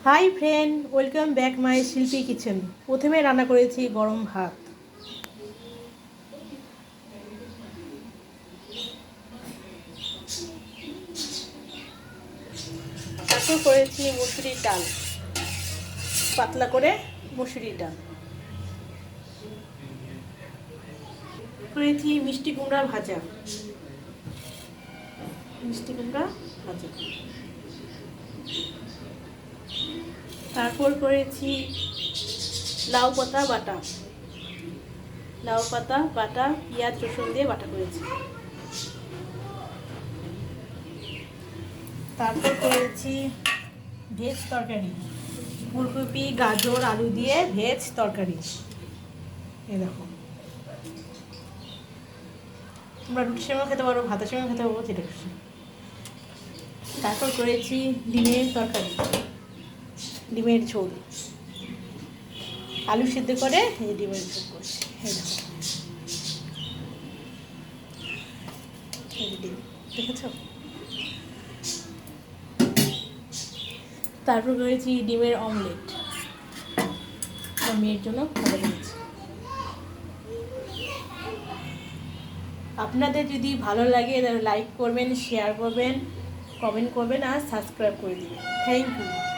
Hi friend, welcome back my শিল্পী kitchen. প্রথমে রান্না করেছি গরম ভাত, তারপর করেছি মুসুরির ডাল, পাতলা করে মুসুরির ডাল করেছি, মিষ্টি কুমড়া ভাজা, তারপর করেছি লাউ পাতা বাটা, পেঁয়াজ রসুন দিয়ে বাটা করেছি। তারপর করেছি ভেজ তরকারি, ফুলকপি গাজর আলু দিয়ে ভেজ তরকারি। এই দেখো, তোমরা রুটির সঙ্গেও খেতে পারো, ভাতের সঙ্গেও খেতে পারো, যেটা খুশি। তারপর করেছি ডিমের তরকারি, ডিমের ঝোল, আলু সিদ্ধ করে এই ডিমের ঝোল করছি। এই দেখো, এই ডিম দেখেছ। তারপর করেছি ডিমের অমলেট, আমার মেয়ের জন্য ভালো করেছি। আপনাদের যদি ভালো লাগে তাহলে লাইক করবেন, শেয়ার করবেন, কমেন্ট করবেন আর সাবস্ক্রাইব করে দিবেন। Thank you.